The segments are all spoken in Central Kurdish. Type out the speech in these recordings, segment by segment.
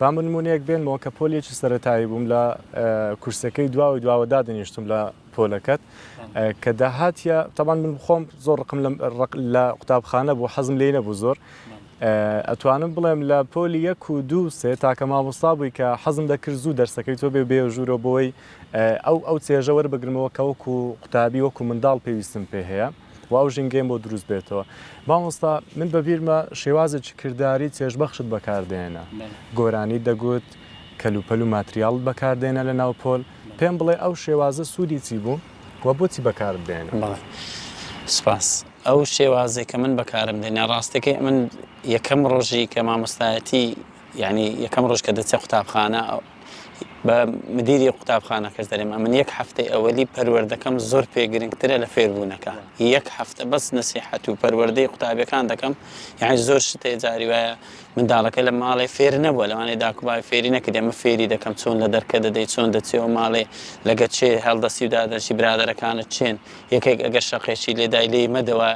با نمونەیەک بێنمەوە کە پۆلێکی سەرەتایی بووم لە کورسەکەی دواوەدا دەنیشتم لە پۆلەکەت کە داهاتیە تەبان من بخۆم زۆر ڕقم لە قوتابخانە بوو حەزم لێ نەبوو زۆر ئەتوانم بڵێم لە پۆلی 1 و 2 3 تاکە مامۆستا بووی کە حەزم دەکرد زوو دەرسەکەی تۆ بێ ژوورە بۆی ئەو چێژە وەربگرمەوە کە وەکو قوتابی وەکو منداڵ پێویستم پێ هەیە واو ژینگەم بۆ دروست بێتەوە مامۆستا من بەبیرمە شێوازێکی کردداری چێژبەخشت بەکاردێنە گۆرانی دەگوت کەلوپەل و ماتریال بەکاردێنە لە ناو پۆل پێم بڵێ ئەو شێوازە سوودی چی بوو وە بۆچی بەکاردێنە سپاس ئەو شێوازێک کە من بەکارم دێنە ڕاستەکەی من یەکەم ڕۆژی کە مامۆستایەتی یعنی یەکەم ڕۆژ کە دەچێ قوتابخانە بە مدیری قوتابخانە کەس دەرێم ئەمن یەک هەفتەی ئەوەلی پەروەردەکەم زۆر پێگرنگترە لە فێربوونەکە یەک هەفتە بەس نەسیحەت و پەروەردەی قوتابیەکان دەکەم یعنی زۆر شتێ جاری وایە منداڵەکە لە ماڵێ فێر نەبووە لەوانەیە داکوبای فێری نەکرد ئەمە فێری دەکەم چۆن لە دەرکە دەدەیت چۆن دەچێەوە ماڵێ لەگە چێ هەڵدەسی و دادەشی برادەرەکانت چێن یەکێک ئەگەر شەقێکی لێدای لێ مەدەوە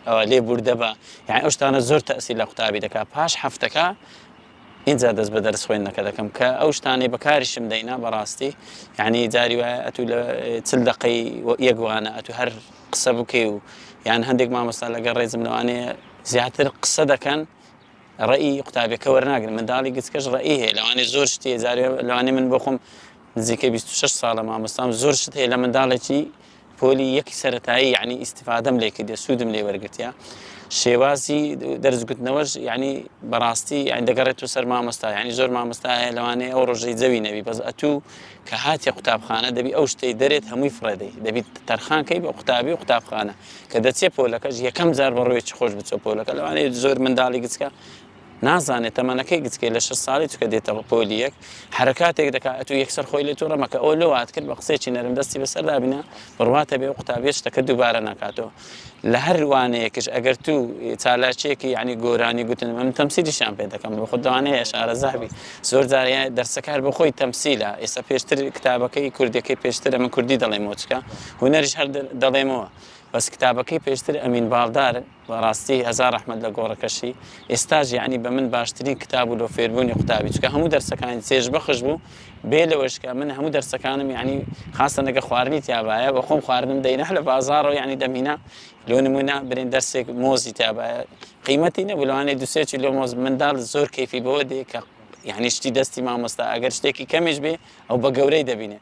ئەوە لێ بوردەبە یعنی ئەو شتانە زۆر تەئسیر لە قوتابی دەکات پاش هەفتەکە اینجا دەست بە دەرس خوێندنەکە دەکەم کە ئەو شتانەی بەکاریشم دەینا بەڕاستی یعنی جاری وایە ئەتوو لە چل دقەی یەکوانە ئەتوو هەر قسە بکەی و یان هەندێک مامۆستا لەگەڵ ڕێزم لەوانەیە زیاتر قسە دەکەن ڕێی قوتابیەکە وەرناگرن منداڵی گچکەش ڕێی هەیە لەوانەیە زۆر شتێ جاری لەوانەیە من بۆ خۆم نزیکەی 26 ساڵە مامۆستام زۆر شت هەیە لە منداڵێکی پۆلی یەکی سەرەتایی یعنی ئیسیفادەم لێ کردێ سوودم لێ وەرگرتیا شێوازی دەرزگوتنەوەش یعنی بەڕاستی یان دەگەڕێت و سەر مامۆستا یعنی زۆر مامۆستا هەیە لەوانەیە ئەو ڕۆژەی جەوی نەبی بەس ئەتوو کە هاتیە قوتابخانە دەبی ئەو شتەی دەرێت هەمووی فڕێدەی دەبیت تەرخانکەی بە قوتابی و قوتابخانە کە دەچێ پۆلەکەش یەکەم جار بەڕۆیەکی خۆش بچۆ پۆلەکە لەوانەیە زۆر منداڵی گچکە نازانێت تەمەنەکەی گچکەی لە 6 ساڵی چکە دێتەوە پۆلی یەک حرکاتێک دەکات ئەتوو یەکسەر خۆی لێ تووڕەمەکە ئەو لەوات کرد بە قسێکی نەرم دەستی بەسەر دابینە بڕواتە بێ قوتابیە شتەکە دووبارە ناکاتەوە لە هەر وانەیەکش ئەگەر تو چالاکیەکی یعنی گۆرانی گوتن من تەمسیلیشان پێ دەکەم بە خود دەوانەیە شارە زاوی زۆر جاریان دەرسەکار بە خۆی تەمسیلە ئێستا پێشتر کتابەکەی کوردەکەی پێشترە من کوردی دەڵێمەوە چکە هونەریش هەر دەڵێمەوە بەس کتابەکەی پێشتر ئەمین باڵدار بەڕاستی هەزار ڕەحمەت لە گۆڕەکەشی ئێستاژ یعنی بە من باشترین کتاب و لۆ فێربوونی قوتابی چکە هەموو دەرسەکانی چێژبەخش بوو بێ لەوەشکە من هەموو دەرسەکانم یعنی خاستە نەگە خواردنی تیابایە بە خۆم خواردنم دەینە لە بازاڕەوە یعنی دەمینە لۆ نمونە برین دەرسێک مۆزی تیابایە قیمەتی نەبوو لەوانەیە دوسێکی لۆ مۆز منداڵ زۆر کەیفی بەوە دێ کە یعنی شتی دەستی مامۆستا ئەگەر شتێکی کەمیش بێ ئەو بە گەورەی دەبینێ